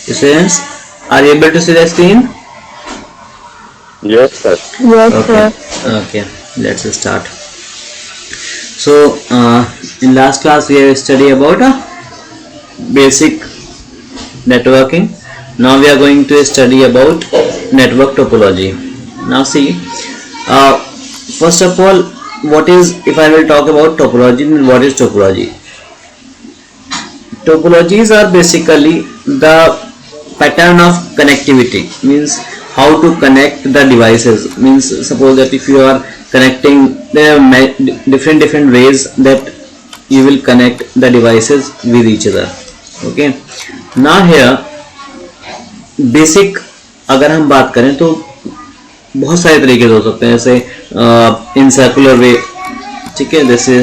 Students, are you able to see the screen? Yes, sir. Yes, Okay. sir. Okay, let's start. So, in last class we have studied about basic networking. Now we are going to study about network topology. Now see, first of all, what is, if I will talk about topology, then what is topology? Topologies are basically the pattern of connectivity, means how to connect the devices. Means suppose that if you are connecting, there are different ways that you will connect the devices with each other. Okay, now here basic अगर हम बात करें तो बहुत सारे तरीके हो सकते हैं, जैसे इन सर्कुलर वे, ठीक है, जैसे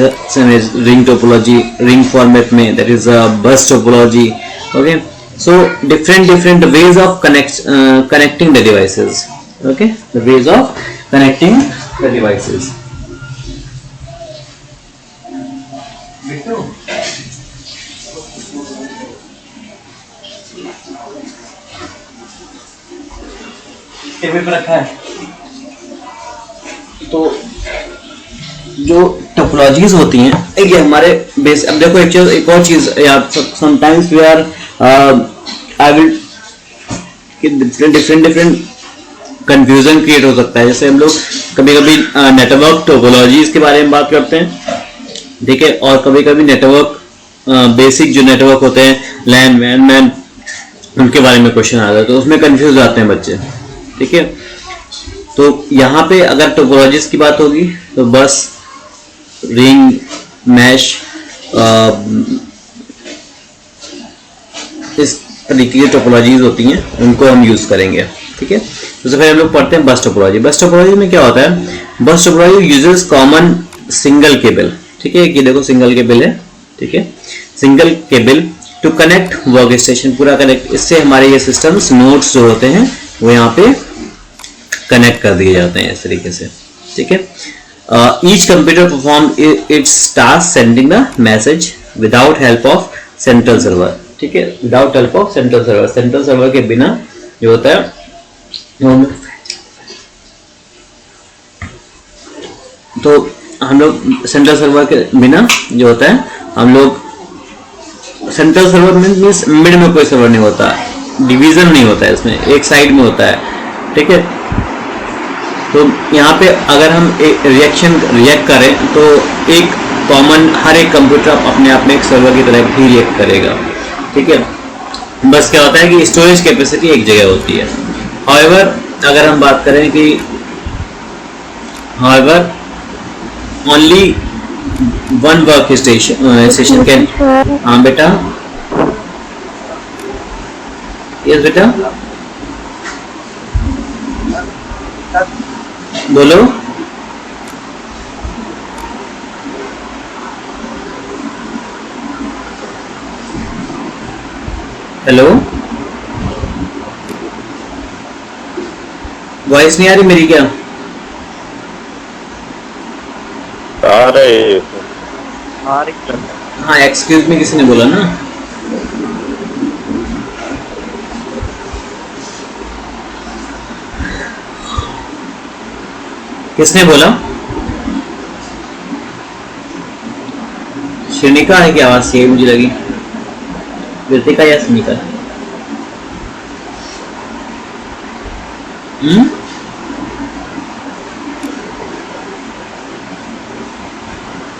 रिंग टोपोलॉजी, रिंग फॉर्मेट में, दैट इज बस topology. Okay, so different ways of connecting the devices. Okay, the ways of connecting the devices. Table पर रखा है. तो जो टोपोलॉजीज होती हैं, ये हमारे बेस. अब देखो एक और चीज यार, sometimes we are I will different confusion create हो सकता है. जैसे हम लोग कभी कभी नेटवर्क टोपोलॉजीज के बारे में बात करते हैं, ठीक है, और कभी कभी नेटवर्क बेसिक जो नेटवर्क होते हैं, लैन मैन, उनके बारे में क्वेश्चन आता है, तो उसमें कंफ्यूज आते हैं बच्चे. ठीक है, तो यहाँ पे अगर टोपोलॉजीज की बात होगी तो बस, रिंग, मैश, इस तरीके की टोपोलॉजीज होती हैं, उनको हम यूज करेंगे. ठीक है, तो सबसे पहले हम लोग पढ़ते हैं बस टोपोलॉजी. बस टोपोलॉजी में क्या होता है? Bus topology uses common single cable. ठीक है, ये देखो सिंगल केबल है. ठीक है, single cable to connect work station, पूरा कनेक्ट. इससे हमारे ये सिस्टम्स, नोड्स जो होते हैं वो यहाँ पे कनेक्ट कर दिए जाते हैं इस तरीके से. ठीक है, each computer perform it's task sending the message without help of central server. ठीक है, without help of central server. Central server के बिना जो होता है, तो हम लोग सेंट्रल सर्वर के बिना जो होता है, हम लोग सेंट्रल सर्वर मीन्स मिड में कोई सर्वर नहीं होता, डिवीजन नहीं होता है इसमें, एक साइड में होता है. ठीक है, तो यहाँ पे अगर हम एक रिएक्ट करें तो एक कॉमन, हर एक कंप्यूटर अपने आप में एक सर्वर की तरह भी रिएक्ट करेगा. ठीक है, बस क्या होता है कि स्टोरेज कैपेसिटी एक जगह होती है. हाउएवर अगर हम बात करें कि only one work station can. हाँ बेटा, यस बेटा, बोलो. हेलो, वॉइस नहीं आ रही मेरी क्या? आ रही. हाँ, एक्सक्यूज मी किसी ने बोला ना. किसने बोला? श्रेनिका है क्या? आवाज से मुझे लगी. कृतिका या श्रेनिका?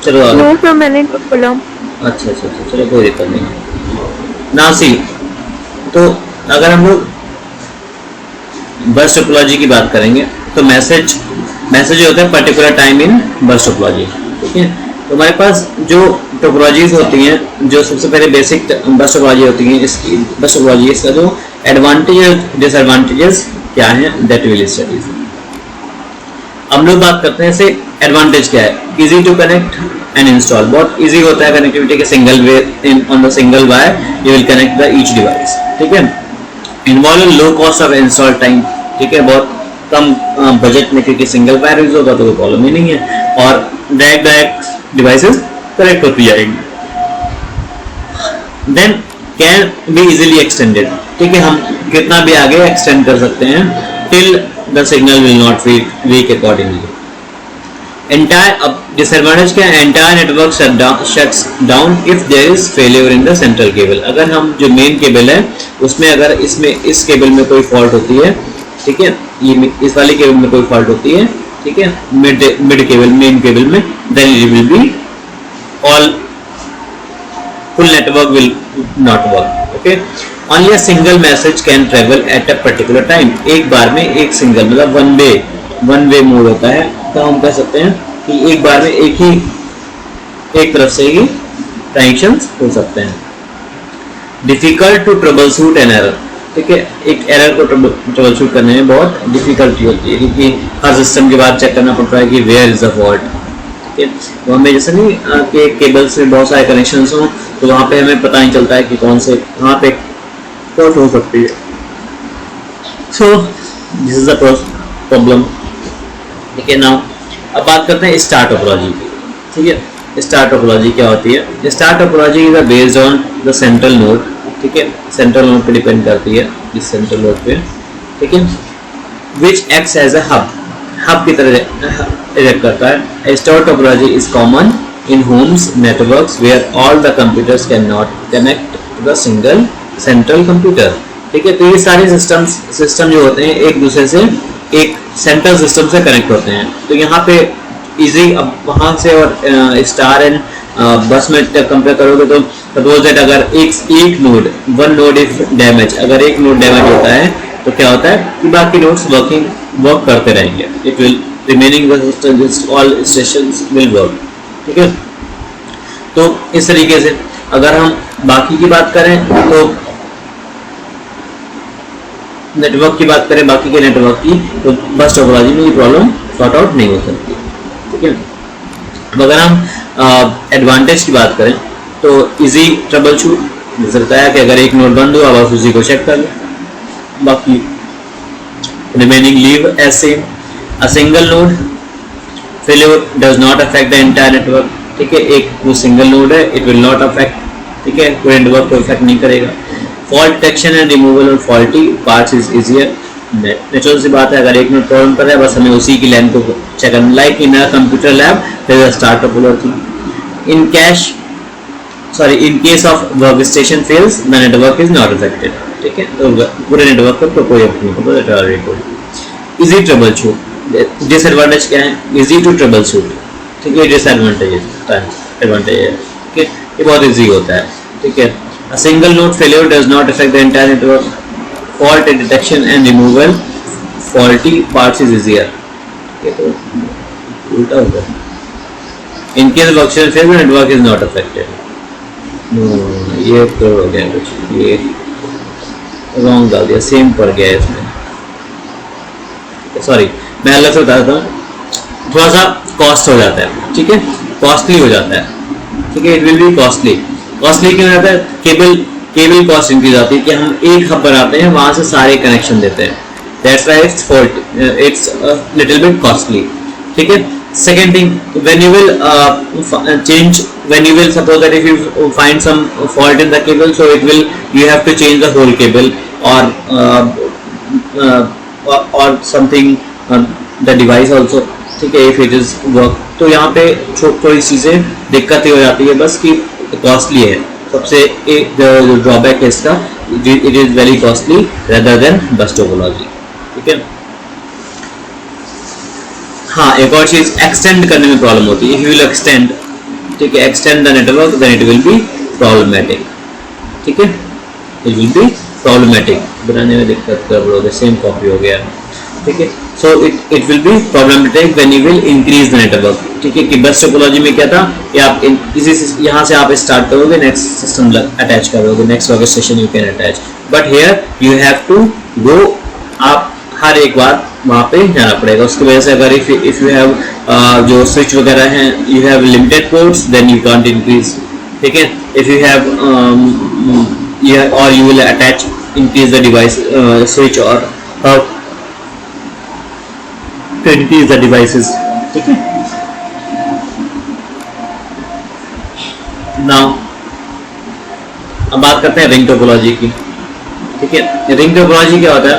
चलो नो सर, मैंने बोला. अच्छा, चलो कोई दिक्कत नहीं. ना सी, तो अगर हम लोग बस टोपोलॉजी की बात करेंगे तो मैसेज होता है पर्टिकुलर टाइम इन बस टोपोलॉजी. ठीक है, तो हमारे पास जो टोपोलॉजीज होती हैं, जो सबसे पहले बेसिक बस टोपोलॉजी होती हैं, इसकी बस टोपोलॉजी, इसका जो एडवांटेज डिसएडवांटेजेस क्या है, दैट विल स्टडी. हम लोग बात करते हैं इसे एडवांटेज क्या है. Easy to connect and install, बहुत इजी होता है कनेक्टिविटी के. Single way on the single wire you will connect the each device. ठीक है, involve low cost of install time. ठीक है, बहुत कम बजट में, क्योंकि सिंगल वायर यूज होगा तो कोई प्रॉब्लम ही नहीं है, और डायरेक्ट डिवाइसेस कनेक्ट होती जाएंगी. Then can be easily extended, ठीक है, हम कितना भी आगे एक्सटेंड कर सकते हैं till the signal will not weak accordingly. Entire, अब डिसएडवांटेज क्या है, entire network shuts down if there is failure in the central cable. अगर हम जो मेन केबल है उसमें अगर इसमें इस केबल में कोई फॉल्ट होती है, ठीक है, ये इस वाली केबल में कोई फॉल्ट होती है, ठीक है, मिड केबल मेन केबल में, then it will be all full network will not work. Okay, only a single message can travel at a particular time. एक बार में एक सिंगल, मतलब वन वे मोड होता है, तो हम कह सकते हैं कि एक बार में एक तरफ से ही ट्रांजैक्शंस हो सकते हैं। Difficult to troubleshoot an error, ठीक है, एक एरर को ट्रबल शूट करने में बहुत डिफिकल्टी होती है, क्योंकि हर सिस्टम के बाद चेक करना पड़ता है कि वेयर इज द फॉल्ट। तो हमें जैसे नहीं कि केबल्स में बहुत सारे कनेक्शंस हों, तो वहाँ पे हमें पता नहीं चलता है कि कौन से वहाँ पे फॉल्ट हो सकती है। So this is the problem, ठीक है। नाउ अब बात करते हैं स्टार टोपोलॉजी की, ठीक है। स्टार टोपोलॉजी क्या होती है? Star topology is based on the central node, ठीक है, सेंट्रल नोड पे डिपेंड करती है, इस सेंट्रल नोड पे, ठीक है, which acts as a hub की तरह एक्ट करता है। Star topology is common in homes networks where all the computers cannot connect to the single central computer, ठीक है। तो ये सारे सिस्टम जो होते हैं एक दूसरे से एक सेंट्रल सिस्टम से कनेक्ट होते हैं, तो यहाँ पे इजी, अब वहाँ से और स्टार एंड बस में कंपेयर करोगे तो सपोज दैट अगर एक node, one node if damage, अगर एक नोड डैमेज होता है तो क्या होता है कि बाकी नोड्स वर्क करते रहेंगे, it will remaining all stations will work, ठीक है। तो इस तरीके से अगर हम बाकी की बात करें तो नेटवर्क की बात करें, बाकी के नेटवर्क की, तो बस टोपोलॉजी में ये प्रॉब्लम सॉर्ट आउट नहीं हो सकती, ठीक है। अब अगर हम एडवांटेज की बात करें तो इजी ट्रबल शूट, जैसे बताया कि अगर एक नोड बंद हो अब आप उसी को चेक कर लो, बाकी remaining leave as same. A single node failure does not affect the entire network, ठीक है, एक वो सिंगल नोड है, इट विल नॉट अफेक्ट, ठीक है, पूरे नेटवर्क को इफेक्ट नहीं करेगा। Fault detection and removal of faulty parts is easier, natural सी बात है, अगर एक नोड प्रॉब्लम कर रहा है बस हमें उसी की लाइन को चेक करना, like in a computer lab there is a star topology. In case of work station fails the network is not affected, ठीक है, तो पूरे नेटवर्क पर कोई इफेक्ट नहीं होगा। इजी ट्रबल शूट, डिसएडवांटेज क्या है? इजी टू ट्रबल शूट, ठीक है, डिसएडवांटेज एडवांटेज है कि ये बहुत इजी होता है, ठीक है। अ single node failure does not affect the entire network, fault detection and removal faulty parts is easier, ये तो उल्टा हो गया। इन case of work failure network is not affected, ये तो हो गया कुछ, ये रॉन्ग डाल दिया, सेम पड़ गया इसमें, सॉरी मैं अलग से बता देता हूँ, थोड़ा सा कॉस्ट हो जाता है, ठीक है, कॉस्टली हो जाता है, ठीक है, इट विल बी कॉस्टली क्यों जाता है? केबल कॉस्ट इंक्रीज आती है कि हम एक हब बनाते हैं, वहां से सारे कनेक्शन देते हैं, that's why it's little bit costly, ठीक है। Second thing, when you will suppose that if you find some fault in the cable, so you have to change the whole cable or something, the device also, ठीक है, if it is work, तो यहाँ पे थोड़ी चीजें दिक्कत ही हो जाती है, बस कि कॉस्टली है, सबसे एक जो ड्रॉबैक है इसका, it is very costly rather than बस टोपोलॉजी, ठीक है। हाँ, एक और चीज एक्सटेंड करने में प्रॉब्लम होती है, इफ यू विल एक्सटेंड, ठीक है, extend the network then it will be problematic, ठीक है, इट विल बी प्रॉब्लमेटिक, बनाने में दिक्कत कर रहे हो, सेम कॉपी हो गया, ठीक है। So it will be problematic when you will increase the network, ठीक है, कि बस टोपोलॉजी में क्या था कि आप इसी यहाँ से आप स्टार्ट करोगे, नेक्स्ट सिस्टम अटैच करोगे, next work station you can attach, but here you have to go, आप हर एक बार वहाँ पे जाना पड़ेगा, उसकी वजह से अगर इफ यू हैव जो स्विच वगैरह हैं, you have limited ports, then you can't increase, ठीक है। इफ यू हैव और you will attach increase the device switch और to increase the devices, ठीक है। Now अब बात करते हैं रिंग टोपोलॉजी की। ठीक है, रिंग टोपोलॉजी क्या होता है?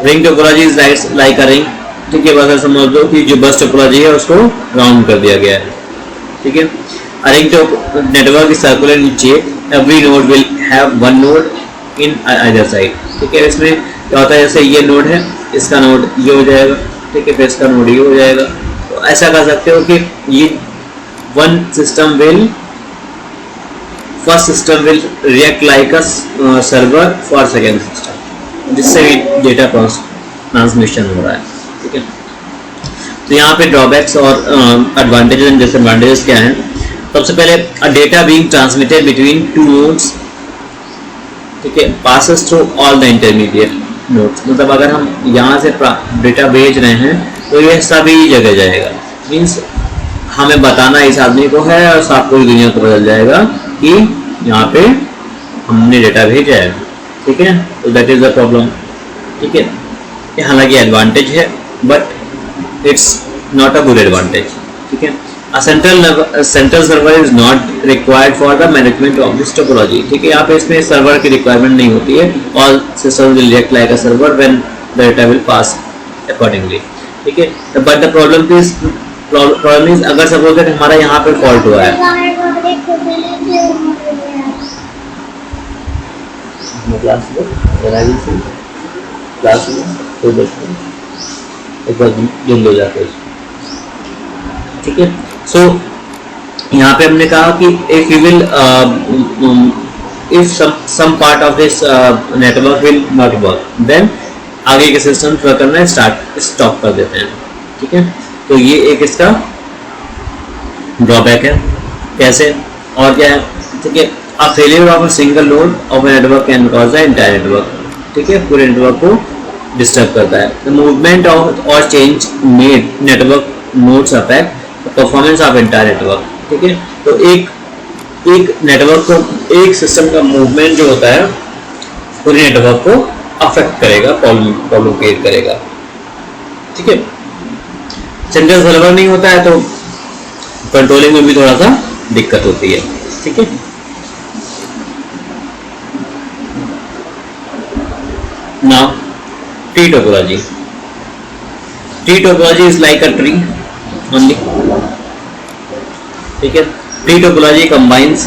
Ring topology is like a ring. ठीक है, बस समझ लो कि जो बस टोपोलॉजी है उसको राउंड कर दिया गया है। ठीक है, a ring network is circular in shape, every node will have one node in either side. ठीक है, इसमें क्या होता है, जैसे ये नोड है, इसका नोड ये हो जाएगा। ठीक है, फिर इसका नोड ये हो जाएगा। तो ऐसा कर सकते हो कि ये one system will first system will react like a server for second system, जिससे भी डेटा ट्रांसमिशन हो रहा है। ठीक है, तो यहाँ पे ड्रॉबैक्स और एडवांटेजेस एंड डिसएडवांटेजेस क्या हैं? सबसे पहले a data being transmitted between two nodes, ठीक है, passes through all the intermediate nodes. मतलब अगर हम यहाँ से डेटा भेज रहे हैं तो ये सभी जगह जाएगा। मीन्स हमें बताना इस आदमी को है और साथ पूरी दुनिया को बदल जाएगा कि यहाँ पे हमने डेटा भेजा है। ठीक है, तो दैट इज द प्रॉब्लम। ठीक है, ये हालांकि एडवांटेज है but it's not a good advantage. ठीक है, a central server is not required for the management of this topology। ठीक है, यहाँ पे इसमें सर्वर की रिक्वायरमेंट नहीं होती है। all systems will react like a server when the data will pass accordingly। ठीक है, but the problem is अगर सपोज दैट हमारा यहाँ पे फॉल्ट हुआ है, एक बार जल्द हो जाता है। ठीक है, सो यहाँ पे हमने कहा कि if you will if some part of this network will not work, then आगे के सिस्टम वर्क करना स्टॉप कर देते हैं। ठीक है, तो ये एक इसका ड्रॉबैक है। कैसे और क्या है? ठीक है, a failure of a single node of a network can cause the entire network। ठीक है, पूरे नेटवर्क को डिस्टर्ब करता है। The movement of or change made network nodes affect performance of entire network. ठीक है, तो एक नेटवर्क को, एक सिस्टम का मूवमेंट जो होता है पूरे नेटवर्क को अफेक्ट करेगा, प्रॉब्लम क्रिएट करेगा। ठीक है, सेंट्रल सर्वर नहीं होता है तो कंट्रोलिंग में भी थोड़ा सा दिक्कत होती है। ठीक है, now tree topology. Tree topology is like a tree only। ठीक है, tree topology combines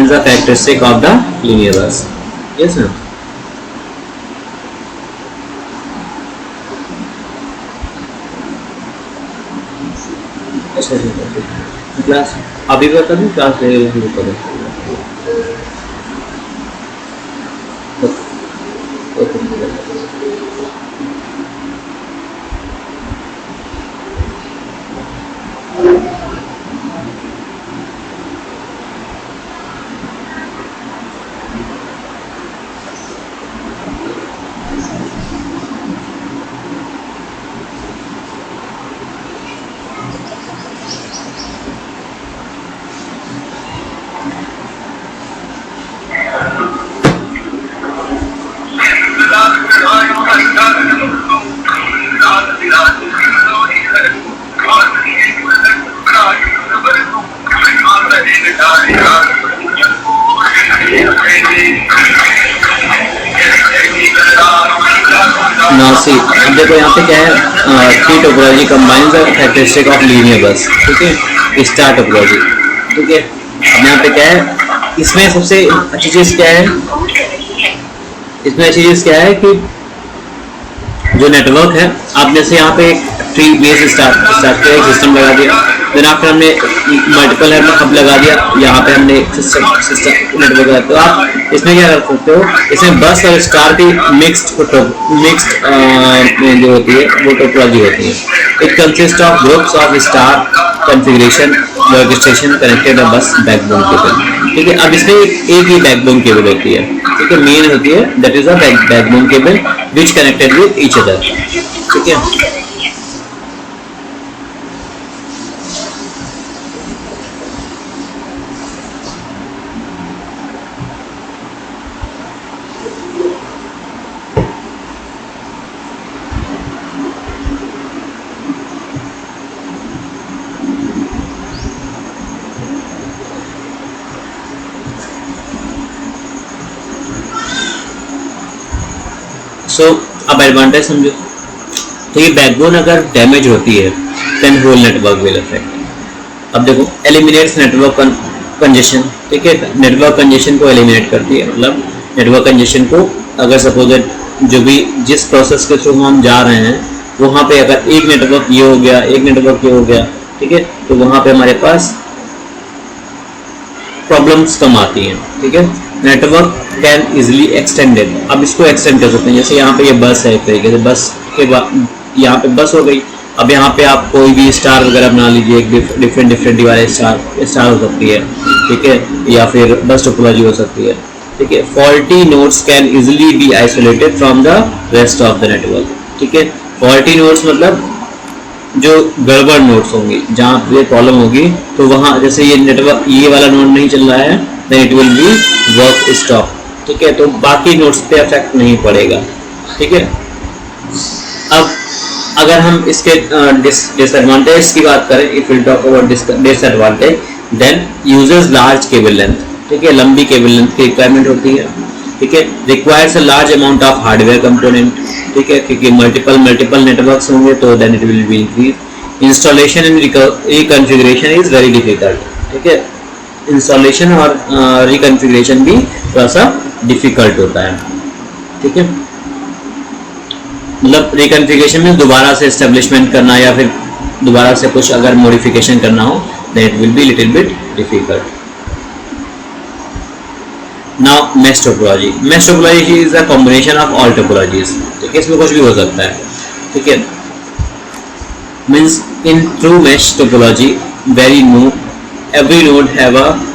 the characteristic of the linear bus। yes sir, class अभी बता दूं, क्लास शुरू करो। देखो यहाँ पे क्या है, tree topology combines the characteristic of linear बस। ठीक है, स्टार टोपोलॉजी। ठीक है, अब यहाँ पे क्या है, इसमें सबसे अच्छी चीज क्या है, इसमें अच्छी चीज क्या है कि जो नेटवर्क है, आप जैसे यहाँ पे एक ट्री बेस स्टार्ट किया, एक सिस्टम लगा दिया, देन आफ्टर हमने मल्टीपल हब लगा दिया, यहाँ पे हमने सिस्टम नेटवर्क लगा। तो आप इसमें क्या कर सकते हो, इसमें बस और स्टार की मिक्स्ड जो होती है वो टोपोलॉजी होती है। It consist of groups of star configuration workstation connected बस बैकबोन केबल। ठीक है, अब इसमें एक ही बैकबोन केबल होती है। ठीक है, मेन होती है, that is a backbone cable which connected with each other. ठीक है, सो अब एडवांटेज समझो, ठीक है, बैकबोन अगर डैमेज होती है then whole network will affect. अब देखो, एलिमिनेट्स नेटवर्क कंजेशन, ठीक है, नेटवर्क कंजेशन को एलिमिनेट करती है, मतलब नेटवर्क कंजेशन को अगर सपोज जो भी जिस प्रोसेस के थ्रू हम जा रहे हैं वहाँ पे अगर एक नेटवर्क ये हो गया, एक नेटवर्क ये हो गया, ठीक है, तो वहाँ पे हमारे पास प्रॉब्लम्स कम आती हैं, ठीक है। नेटवर्क कैन इजिली एक्सटेंडेड, अब इसको एक्सटेंड कर सकते हैं, जैसे यहाँ पे ये बस है, एक तरीके से बस के बाद यहाँ पे बस हो गई, अब यहाँ पे आप कोई भी स्टार वगैरह बना लीजिए, एक डिफरेंट वाले स्टार हो सकती है, ठीक है, या फिर बस टोपोलॉजी हो सकती है, ठीक है। Faulty nodes can easily be isolated from the rest of the network, ठीक है। फॉल्टी नोड्स मतलब जो गड़बड़ नोड्स होंगी, जहाँ पे प्रॉब्लम होगी, तो वहाँ जैसे ये नेटवर्क ये वाला नोड नहीं चल रहा है then it will be work stop, ठीक है, तो बाकी नोड्स पे इफेक्ट नहीं पड़ेगा, ठीक है। अब अगर हम इसके डिसएडवांटेज की बात करें, if will talk about disadvantage, then uses large cable length, ठीक है, लंबी केबल लेंथ की रिक्वायरमेंट होती है, ठीक है। Requires a large amount of hardware component, ठीक है, क्योंकि मल्टीपल नेटवर्क्स होंगे तो then it will be increase. Installation and reconfiguration is very difficult, ठीक है, इंस्टॉलेशन और रिकॉन्फ़िगरेशन भी थोड़ा सा डिफिकल्ट होता है, ठीक है, मतलब रिकॉन्फ़िगरेशन में दोबारा से एस्टेब्लिशमेंट करना या फिर दोबारा से कुछ अगर मॉडिफिकेशन करना हो then it will be little bit difficult. Now mesh topology. Mesh topology is a combination of all topologies. ठीक है, इसमें कुछ भी हो सकता है, ठीक है। Means in true mesh topology, every node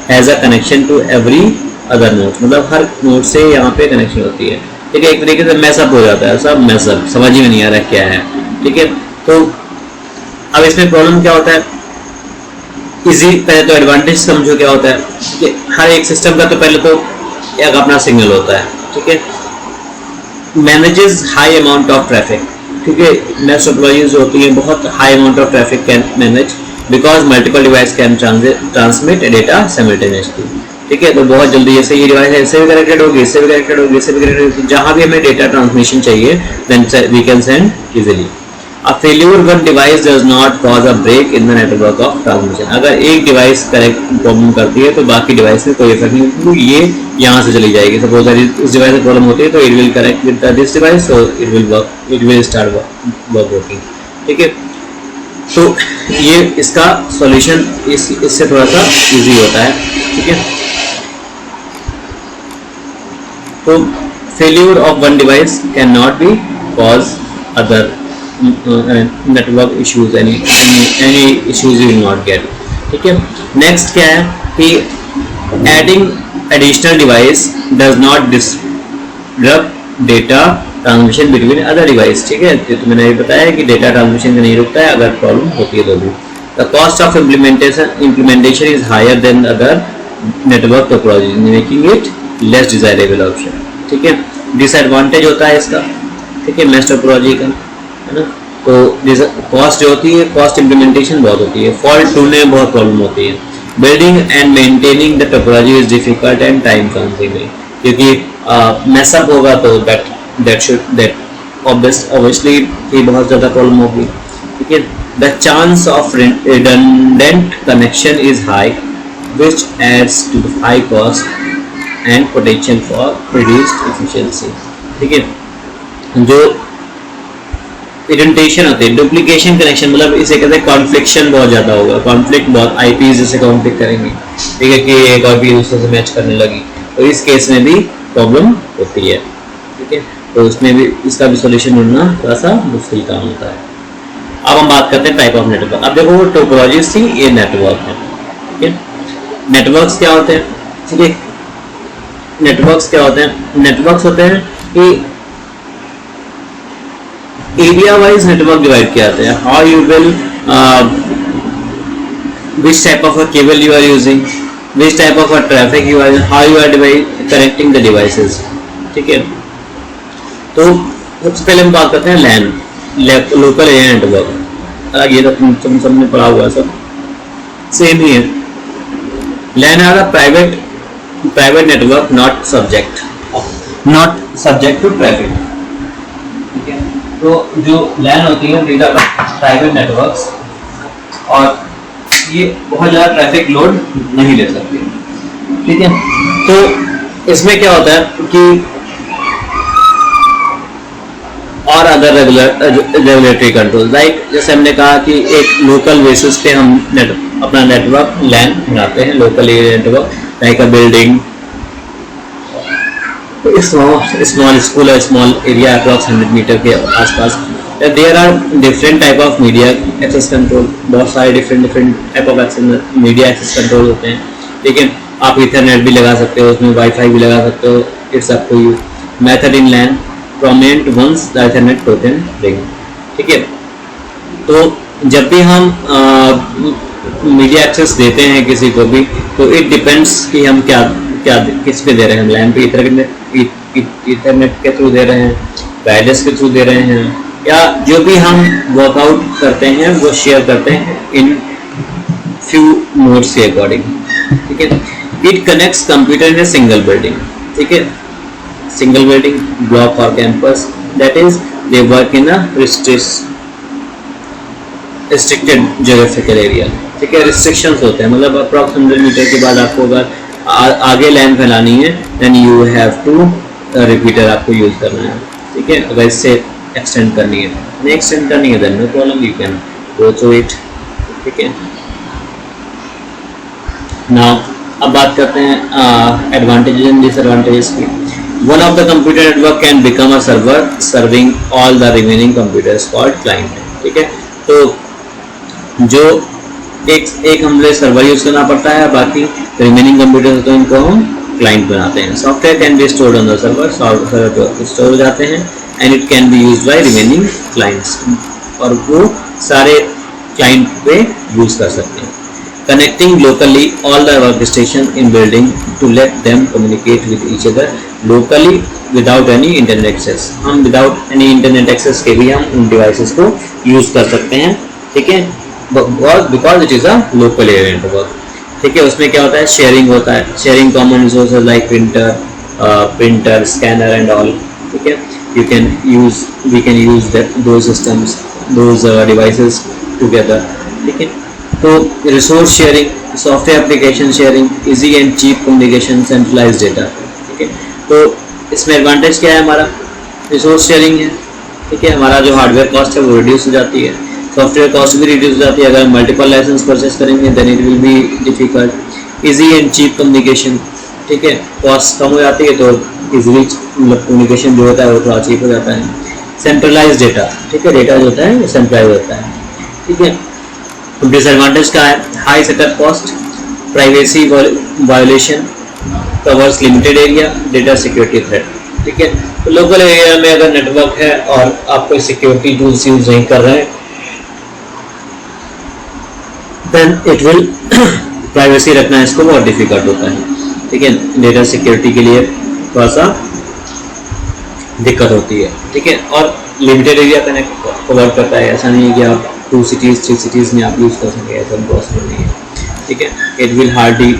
has a connection to every other node. मतलब हर नोड से यहाँ पे कनेक्शन होती है, ठीक है, एक तरीके से मैसअप हो जाता है, सब मैसअप, समझ ही नहीं आ रहा क्या है, ठीक है। तो अब इसमें प्रॉब्लम क्या होता है, इजी, पहले तो एडवांटेज समझो क्या होता है, कि हर एक सिस्टम का तो पहले तो एक अपना सिग्नल होता है, ठीक है, manages high amount of traffic, ठीक है, मेश टोपोलॉजीज होती है बहुत high amount of traffic can manage because multiple device can transmit data simultaneously, ठीक है, तो बहुत जल्दी जैसे ये डिवाइस इससे भी कनेक्टेड होगी, इससे भी कनेक्टेड होगी, इससे भी कनेक्टेड होगी, जहाँ भी हमें डेटा ट्रांसमिशन चाहिए then we can send easily. A failure one device does not cause a break in the network of transmission. अगर एक डिवाइस करेक्ट प्रॉब्लम करती है तो बाकी डिवाइस में कोई इफेक्ट नहीं, क्योंकि ये यहाँ से चली जाएगी। सपोज इस डिवाइस में प्रॉब्लम होती है तो it will correct with this device, so it will work, it will start working, ठीक है। तो ये इसका सॉल्यूशन इससे थोड़ा सा इजी होता है, ठीक है। तो failure of one device can not be cause other network issues, any issues you will not gate, ठीक है। नेक्स्ट क्या है कि adding additional device does not disturb data transmission between other device, ठीक है, तो मैंने ये बताया कि डेटा ट्रांसमिशन का नहीं रुकता है अगर प्रॉब्लम होती है तो भी। The cost of implementation is higher than other network topology making it less desirable option, ठीक है। डिसएडवांटेज होता है इसका, ठीक है, मेश टोपोलॉजी का, है ना, तो कॉस्ट जो होती है, कॉस्ट इम्प्लीमेंटेशन बहुत होती है, फॉल्ट ढूंढने में बहुत प्रॉब्लम होती है, building and maintaining the topology is difficult and time consuming, क्योंकि मैसअप होगा तो दैट ऑब्वियसली ये बहुत ज़्यादा प्रॉब्लम होगी, ठीक है। The chance of redundant connection is high which adds to the high cost and potential for reduced efficiency, ठीक है। जो इडेंटेशन होते हैं, डुप्लीकेशन कनेक्शन, मतलब इसे कहते हैं कॉन्फ्लिक्शन बहुत ज़्यादा होगा, कॉन्फ्लिक्ट बहुत, आईपी जैसे कॉन्फ्लिक्ट करेंगे, ठीक है, कि एक आईपी दूसरे से मैच करने लगी, तो इस केस में भी प्रॉब्लम होती है, ठीक है, तो उसमें भी इसका भी सोल्यूशन ढूंढना थोड़ा सा मुश्किल काम होता है। अब हम बात करते हैं टाइप ऑफ नेटवर्क। अब देखो वो टोपोलॉजीज थी, ये नेटवर्क है, ठीक है। नेटवर्क्स क्या होते हैं, ठीक है, नेटवर्क्स क्या होते हैं, नेटवर्क्स होते हैं कि एरिया वाइज नेटवर्क डिवाइड किया जाता है, how you will which type of a cable you are using, which type of a traffic you are, how you are connecting the devices, ठीक है। तो सबसे पहले हम बात करते हैं लैन, लोकल एरिया नेटवर्क, ये तो तुम सबने पढ़ा हुआ है, सब सेम ही है। LAN are a private network not subject to traffic, तो जो लैन होती है these are प्राइवेट नेटवर्क्स, और ये बहुत ज़्यादा ट्रैफिक लोड नहीं ले सकती, ठीक है। तो इसमें क्या होता है कि और अदर रेगुलेटरी कंट्रोल, लाइक जैसे हमने कहा कि एक लोकल बेसिस पे हम अपना नेटवर्क लैन बनाते हैं, local area network, like a building, small school और स्मॉल एरिया अप्रॉक्स 100 मीटर के आसपास। There are different type of media access control, बहुत सारे different type of media access control होते हैं, ठीक है। आप इथरनेट भी लगा सकते हो, उसमें वाईफाई भी लगा सकते हो, it's up to you. Method in LAN prominent once the Ethernet token ring, ठीक है। तो जब भी हम मीडिया एक्सेस देते हैं किसी को भी, तो इट डिपेंड्स कि हम क्या किस पे दे रहे हैं। हम लैन पे इथरनेट के थ्रू दे रहे हैं, वायरलेस के थ्रू दे रहे हैं, या जो भी हम वर्कआउट करते हैं वो शेयर करते हैं इन फ्यू मोड्स के अकॉर्डिंग, ठीक है। It connects computer in a single building, ठीक है, single building, block or campus, that is they work in a restricted geographical area, ठीक है। restrictions होते हैं, मतलब अप्रॉक्स 100 मीटर के बाद आपको अगर आगे लाइन फैलानी है then you have to repeater आपको यूज करना है, ठीक है। अगर इससे एक्सटेंड करनी है, नहीं एक्सटेंड करनी है then no problem, you can go through it, ठीक है। now अब बात करते हैं एडवांटेजेस एंड डिसएडवांटेजेस की। One of the computer network can become a server serving all the remaining computers called client, ठीक है। तो जो एक हमने सर्वर यूज करना पड़ता है, बाकी रिमेनिंग कंप्यूटर तो इनको हम क्लाइंट बनाते हैं। Software can be stored on the server, server store हो जाते हैं, and it can be used by remaining clients, और वो सारे क्लाइंट पे यूज कर सकते हैं। Connecting locally all the workstation in building to let them communicate with each other locally without any internet access, हम without any internet access के भी हम उन devices को use कर सकते हैं, ठीक है, because it is a local area network, ठीक है। उसमें क्या होता है, शेयरिंग होता है, sharing common resources like printer, scanner and all, ठीक है। we can use those systems, those devices together, ठीक है। तो resource sharing, software application sharing, easy and cheap communication, centralised data, ठीक है। तो इसमें एडवांटेज क्या है, हमारा रिसोर्स शेयरिंग है, ठीक है। हमारा जो हार्डवेयर कॉस्ट है वो रिड्यूस हो जाती है, सॉफ्टवेयर कॉस्ट भी रिड्यूस हो जाती है। अगर मल्टीपल लाइसेंस परचेस करेंगे then it will be difficult. Easy and cheap communication, ठीक है, कॉस्ट कम हो जाती है तो इजीली मतलब कम्युनिकेशन जो होता है वो थोड़ा चीप हो जाता है। सेंट्रलाइज्ड डेटा, ठीक है, डेटा जो होता है वो सेंट्रलाइज होता है, ठीक है। डिसएडवांटेज क्या है, high setup cost, privacy violation, covers limited area, data security threat, ठीक है। तो लोकल एरिया में अगर नेटवर्क है और आप कोई सिक्योरिटी टूल्स यूज नहीं कर रहे हैं देन इट विल प्राइवेसी रखना इसको बहुत डिफिकल्ट होता है, ठीक है। डेटा सिक्योरिटी के लिए थोड़ा सा दिक्कत होती है, ठीक है। और लिमिटेड एरिया कवर करता है, ऐसा नहीं है कि आप 2 cities 3 cities में आप यूज कर सकें, ऐसा पॉसिबल नहीं है, ठीक है। It will hardly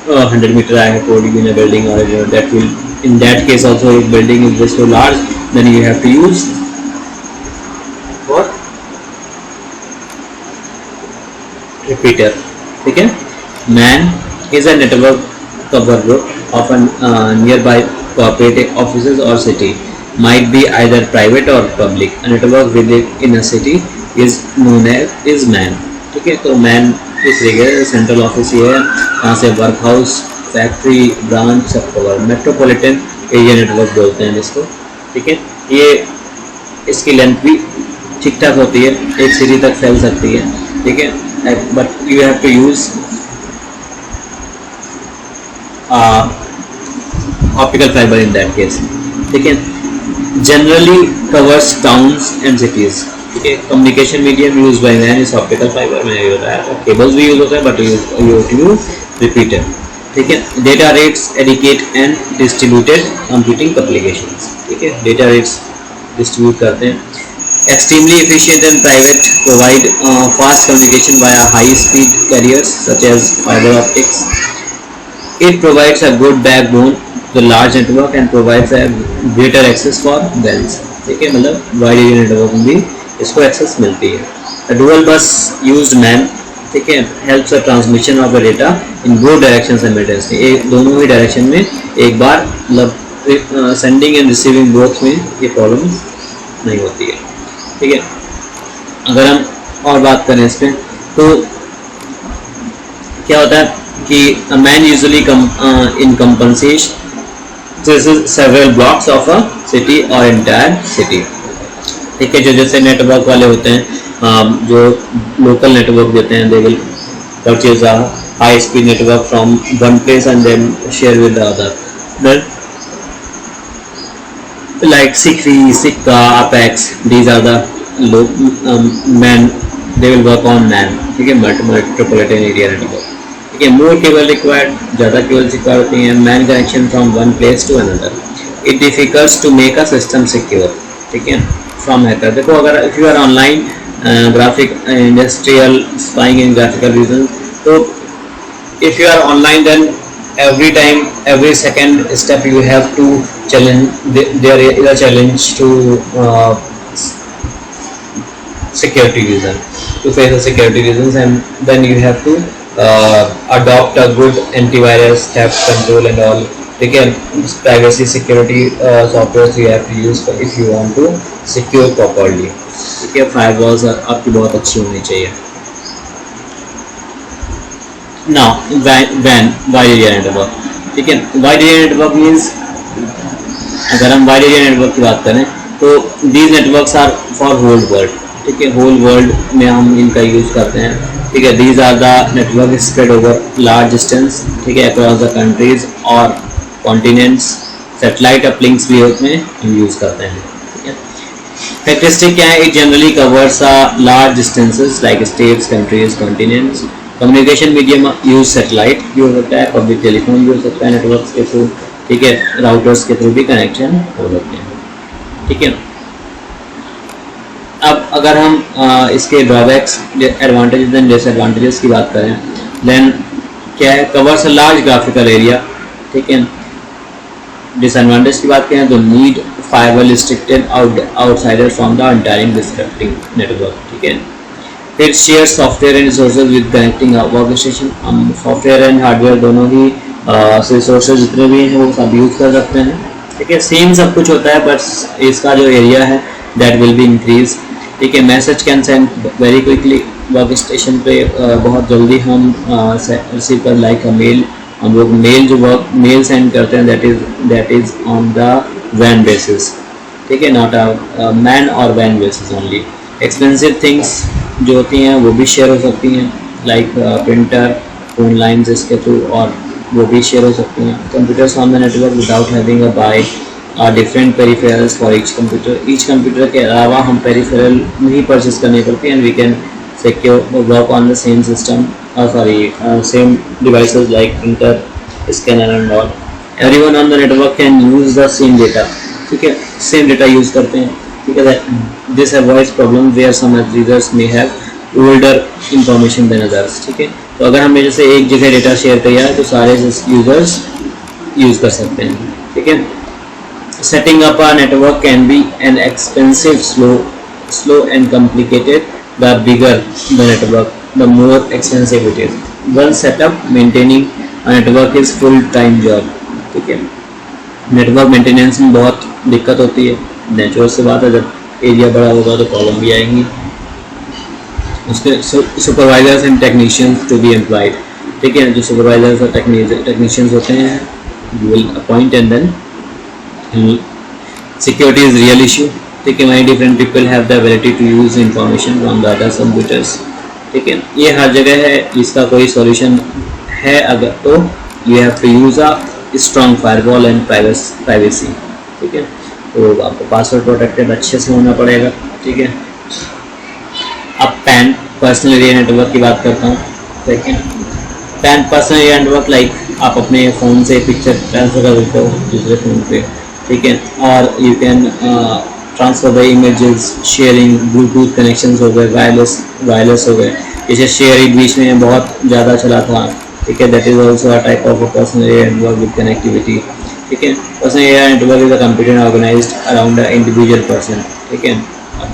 100 metre I have told you in a building, or that will in that case also if building is just so large then you have to use what repeater, ठीक है। MAN is a network cover group of a nearby cooperative offices or city, might be either private or public. A network within a city is known as MAN, ठीक है। तो MAN इस जगह central office ये है, यहाँ से work house, factory, branch सब कवर, मेट्रोपॉलिटन एरिया नेटवर्क बोलते हैं जिसको, ठीक है। ये इसकी लेंथ भी ठीक ठाक होती है, एक सिटी तक फैल सकती है, ठीक है। But you have to use optical fibre in that case, ठीक है। Generally covers towns and cities, ठीक है। Communication medium use by man is optical fibre, मैंने ये बताया था। केबल्स भी यूज होता है बट यू रिपीटर, ठीक है। Data rates adequate and distributed computing applications, ठीक है। डेटा रेट्स डिस्ट्रीब्यूट करते हैं। Extremely efficient and private, provide fast communication via high speed carriers such as fibre optics. It provides a good backbone to the large network and provides a greater access for bells, ठीक है, मतलब wide area network में भी इसको access मिलती है। Dual बस used man, ठीक है, helps the transmission of the data in both direction simultaneously, एक दोनों ही डायरेक्शन में एक बार, मतलब सेंडिंग एंड रिसीविंग बोथ में ये प्रॉब्लम नहीं होती है। ठीक है, अगर हम और बात करें इस पर तो क्या होता है कि MAN usually encompasses several blocks of a city or entire city. ठीक है, जो जैसे नेटवर्क वाले होते हैं, जो लोकल नेटवर्क देते हैं, they will purchase a high speed network from one place and then share with the other, then like Sikri, Sikka, Apex, these are the man, they will work on man, ठीक है, metropolitan area network। ठीक है, more cable required, ज़्यादा cables required होती हैं, man connection from one place to another, it difficult to make a system secure। ठीक है, from hacker। देखो अगर if you are online graphic industrial spying in graphical reasons, तो if you are online then every time, every second step you have to challenge, there is a challenge to security reason, to face the security reasons, and then you have to adopt a good antivirus, theft control and all। ठीक है, privacy security software you have to use if you want to secure properly। ठीक है, firewalls आपकी बहुत अच्छी होनी चाहिए। Now WAN, wide area network। ठीक है, wide area network means, अगर हम wide area network की बात करें तो these networks are for whole world। ठीक है, whole world में हम इनका यूज़ करते हैं। ठीक है, these are the network spread over large distance, ठीक है, across the countries और continents। satellite uplinks भी उसमें हम यूज़ करते हैं। ठीक है, characteristic क्या है, it generally covers large distances like states, countries, continents। Communication medium use satellite भी हो सकता है, पब्लिक टेलीफोन भी हो सकता है नेटवर्क्स के थ्रू। ठीक है, राउटर्स के थ्रू भी कनेक्शन हो सकते हैं। ठीक है, अब अगर हम इसके ड्रॉबैक्स, एडवांटेजेस एंड डिसएडवांटेजेस की बात करें, देन क्या है, covers a large graphical area. ठीक है, डिसएडवांटेज की बात करें तो need fibre restricted outsider from the entire distracting network. ठीक है, फिर share software and resources with connecting work station. हम सॉफ्टवेयर एंड हार्डवेयर दोनों ही रिसोर्सेज जितने भी हैं वो सब यूज़ कर सकते हैं। ठीक है, सेम सब कुछ होता है, बट इसका जो एरिया है दैट विल बी इंक्रीज। ठीक है, message can send very quickly, work station पे बहुत जल्दी हम रिसीव कर, लाइक अ मेल, हम लोग मेल सेंड करते हैं, दैट इज़ ऑन द वैन बेसिस। ठीक है, नॉट अ मैन और वैन बेसिस ओनली। एक्सपेंसिव थिंग्स जो होती हैं वो भी शेयर हो सकती हैं, लाइक प्रिंटर, फोन लाइन्स इसके थ्रू, और वो भी शेयर हो सकती हैं। Computers on the network without having a buy different peripherals for each computer के अलावा हम पेरिफेरल नहीं परचेज करनी पड़ती, and we can secure work on the same system, same devices like printer, scanner and all. Everyone on the network can use the same data. ठीक है, same data use करते हैं। ठीक है, this avoids problem where some users may have older information than others. ठीक है, तो अगर हमने जैसे एक जगह डेटा शेयर किया है तो सारे यूजर्स यूज़ कर सकते हैं। ठीक है, setting up a network can be an expensive, slow and complicated. The bigger the network the more expensive it is. One setup maintaining a network is full time job. ठीक है, network maintenance में बहुत दिक्कत होती है, natural से बात है, जब एरिया बड़ा होगा तो प्रॉब्लम भी आएंगी। उसके supervisors and technicians to be employed. ठीक है, जो सुपरवाइजर्स और टेक्नीशियंस होते हैं will appoint, and then security is real issue. ठीक है, many different people have the ability to use information from the other computers। ठीक है, ये हर जगह है, इसका कोई सॉल्यूशन है अगर तो you have to use a strong firewall and privacy। ठीक है, तो आपको पासवर्ड प्रोटेक्टेड अच्छे से होना पड़ेगा। ठीक है, अब पैन, पर्सनल एरिया नेटवर्क की बात करता हूँ। ठीक है, pan personal area network, like आप अपने फ़ोन से पिक्चर ट्रांसफर कर देते हो दूसरे फ़ोन पे। ठीक है, और you can transfer the images, sharing, Bluetooth connections हो गए, वायरलेस हो गए, जैसे शेयरिंग बीच में बहुत ज़्यादा चला था। ठीक है, that is also a type of personal area network with connectivity. ठीक है। Personal area network is a computer organised around a individual person, ठीक है। अब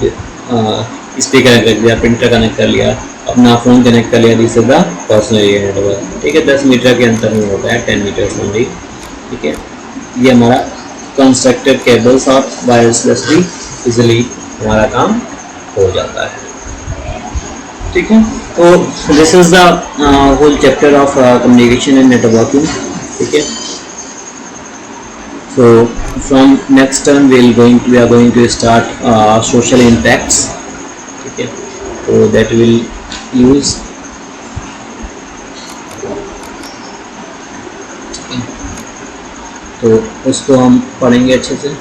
स्पीकर कनेक्ट कर दिया, प्रिंटर कनेक्ट कर लिया, अपना फ़ोन कनेक्ट कर लिया, this is the personal area network, ठीक है। 10 मीटर के अंतर में होता है, 10 मीटर्स ओनली, ठीक है। ये हमारा कंस्ट्रक्टेड केबल्स और वायरलेसली इजिली हमारा काम हो जाता है, ठीक है। तो this is the whole chapter of communication and networking, ठीक है। So from next term we are going to start social impacts, ठीक है। So that will use, तो उसको हम पढ़ेंगे अच्छे से।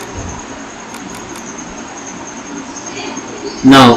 Now